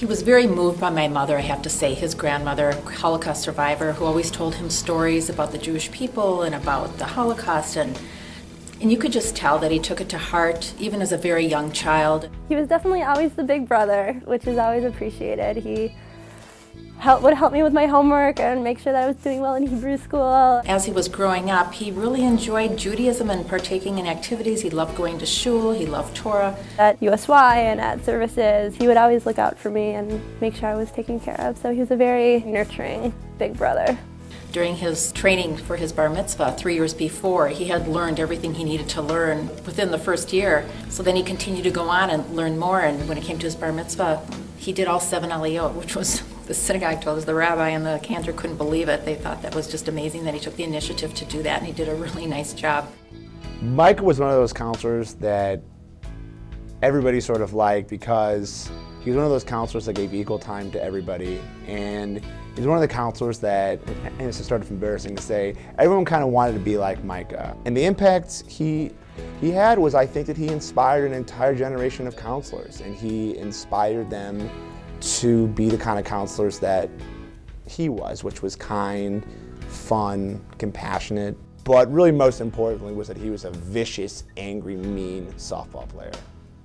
He was very moved by my mother, I have to say, his grandmother, Holocaust survivor, who always told him stories about the Jewish people and about the Holocaust, and you could just tell that he took it to heart, even as a very young child. He was definitely always the big brother, which is always appreciated. He would help me with my homework and make sure that I was doing well in Hebrew school. As he was growing up, he really enjoyed Judaism and partaking in activities. He loved going to shul, he loved Torah. At USY and at services, he would always look out for me and make sure I was taken care of. So he was a very nurturing big brother. During his training for his bar mitzvah 3 years before, he had learned everything he needed to learn within the first year. So then he continued to go on and learn more, and when it came to his bar mitzvah, he did all 7 aliyot, which was, the synagogue told us, the rabbi and the cantor couldn't believe it. They thought that was just amazing that he took the initiative to do that, and he did a really nice job. Micah was one of those counselors that everybody sort of liked because he was one of those counselors that gave equal time to everybody, and he's one of the counselors that, and it's sort of embarrassing to say, everyone kind of wanted to be like Micah. And the impact he had was, I think, that he inspired an entire generation of counselors, and he inspired them to be the kind of counselors that he was, which was kind, fun, compassionate, but really most importantly was that he was a vicious, angry, mean softball player.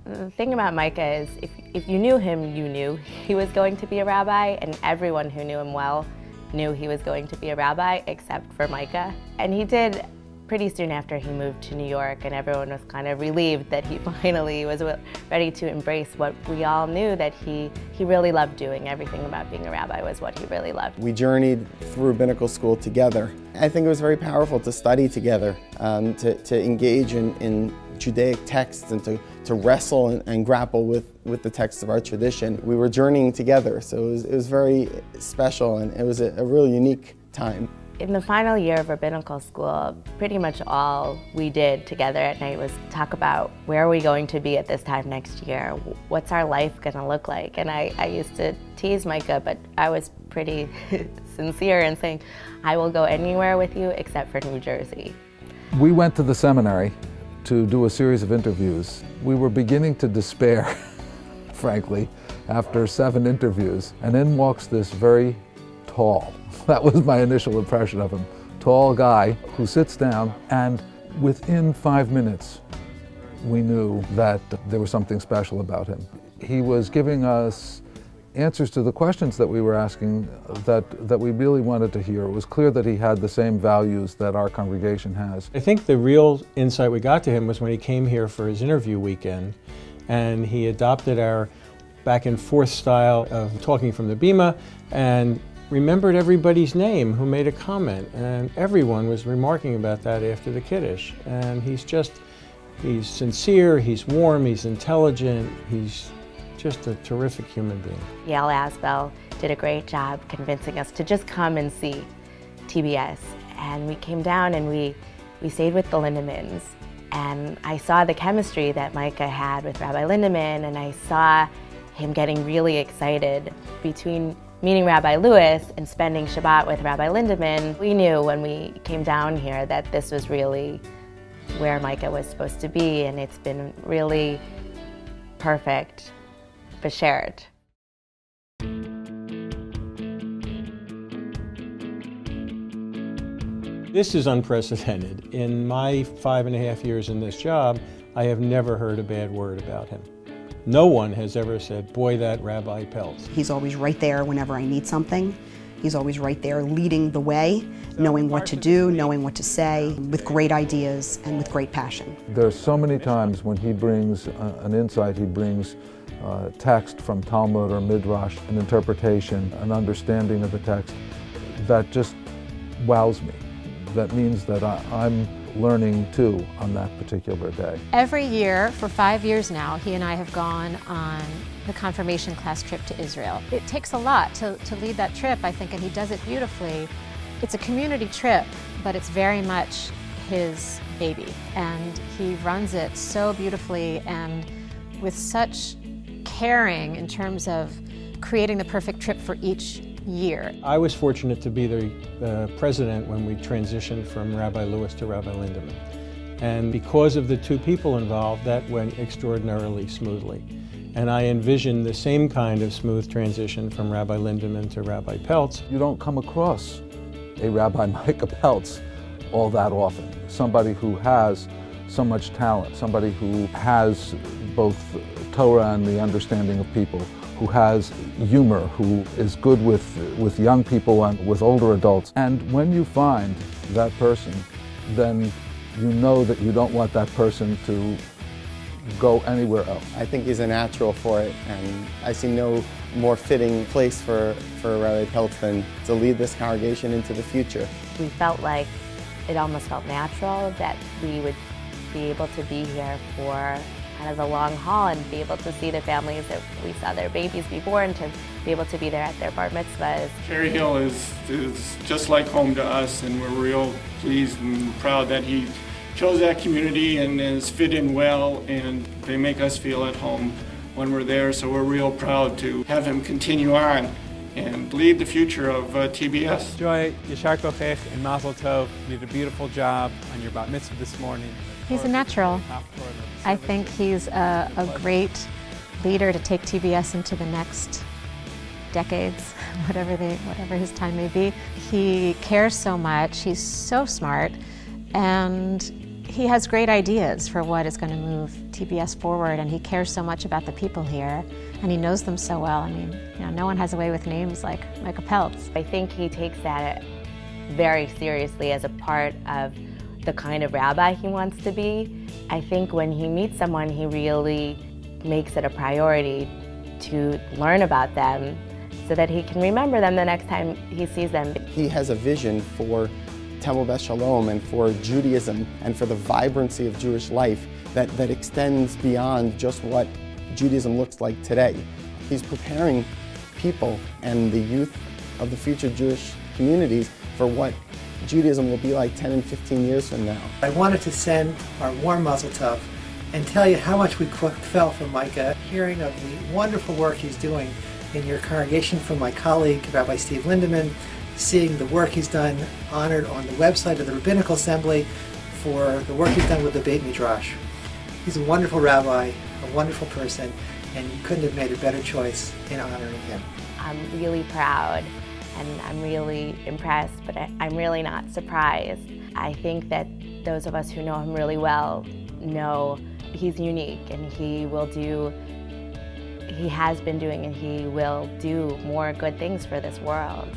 The thing about Micah is if you knew him, you knew he was going to be a rabbi, and everyone who knew him well knew he was going to be a rabbi except for Micah. And he did pretty soon after he moved to New York, and everyone was kind of relieved that he finally was ready to embrace what we all knew that he really loved doing. Everything about being a rabbi was what he really loved. We journeyed through rabbinical school together. I think it was very powerful to study together, to engage in Judaic texts and to wrestle and grapple with the texts of our tradition. We were journeying together, so it was very special, and it was a real unique time. In the final year of rabbinical school, pretty much all we did together at night was talk about where are we going to be at this time next year? What's our life going to look like? And I used to tease Micah, but I was pretty sincere in saying, I will go anywhere with you except for New Jersey. We went to the seminary to do a series of interviews. We were beginning to despair, frankly, after 7 interviews. And in walks this very tall, that was my initial impression of him, tall guy who sits down, and within 5 minutes, we knew that there was something special about him. He was giving us answers to the questions that we were asking that we really wanted to hear. It was clear that he had the same values that our congregation has. I think the real insight we got to him was when he came here for his interview weekend, and he adopted our back and forth style of talking from the bima and remembered everybody's name who made a comment, and everyone was remarking about that after the Kiddush. And he's sincere, he's warm, he's intelligent, he's just a terrific human being. Yael Asbel did a great job convincing us to just come and see TBS. And we came down and we stayed with the Lindemans. And I saw the chemistry that Micah had with Rabbi Lindeman, and I saw him getting really excited between meeting Rabbi Lewis and spending Shabbat with Rabbi Lindeman. We knew when we came down here that this was really where Micah was supposed to be, and it's been really perfect. Beshared. This is unprecedented. In my 5.5 years in this job, I have never heard a bad word about him. No one has ever said, boy, that Rabbi Peltz. He's always right there whenever I need something. He's always right there leading the way, knowing what to do, knowing what to say, with great ideas and with great passion. There's so many times when he brings an insight, he brings text from Talmud or Midrash, an interpretation, an understanding of the text that just wows me. That means that I'm learning too on that particular day. Every year, for 5 years now, he and I have gone on the confirmation class trip to Israel. It takes a lot to lead that trip, I think, and he does it beautifully. It's a community trip, but it's very much his baby, and he runs it so beautifully and with such caring in terms of creating the perfect trip for each year. I was fortunate to be the president when we transitioned from Rabbi Lewis to Rabbi Lindeman. And because of the 2 people involved, that went extraordinarily smoothly. And I envision the same kind of smooth transition from Rabbi Lindemann to Rabbi Peltz. You don't come across a Rabbi Micah Peltz all that often. Somebody who has so much talent, somebody who has both Torah and the understanding of people, who has humor, who is good with young people and with older adults. And when you find that person, then you know that you don't want that person to go anywhere else. I think he's a natural for it, and I see no more fitting place for Rabbi Peltz than to lead this congregation into the future. We felt like it almost felt natural that we would be able to be here for kind of the long haul and be able to see the families that we saw their babies be born, to be able to be there at their bar mitzvahs. Cherry Hill is just like home to us, and we're real pleased and proud that he chose that community and has fit in well, and they make us feel at home when we're there, so we're real proud to have him continue on and lead the future of TBS. Joy, Yashar Kochech and Mazel Tov. You did a beautiful job on your bat mitzvah this morning. He's a natural. I think he's a great leader to take TBS into the next decades, whatever his time may be. He cares so much, he's so smart, and he has great ideas for what is going to move TBS forward, and he cares so much about the people here, and he knows them so well. I mean, you know, no one has a way with names like Micah Peltz. I think he takes that very seriously as a part of the kind of rabbi he wants to be. I think when he meets someone, he really makes it a priority to learn about them so that he can remember them the next time he sees them. He has a vision for Temple Beth Sholom and for Judaism and for the vibrancy of Jewish life that extends beyond just what Judaism looks like today. He's preparing people and the youth of the future Jewish communities for what Judaism will be like 10 and 15 years from now. I wanted to send our warm mazel tov and tell you how much we felt from Micah, hearing of the wonderful work he's doing in your congregation from my colleague, Rabbi Steve Lindemann, seeing the work he's done, honored on the website of the Rabbinical Assembly for the work he's done with the Beit Midrash. He's a wonderful rabbi, a wonderful person, and you couldn't have made a better choice in honoring him. I'm really proud and I'm really impressed, but I'm really not surprised. I think that those of us who know him really well know he's unique, and he has been doing and he will do more good things for this world.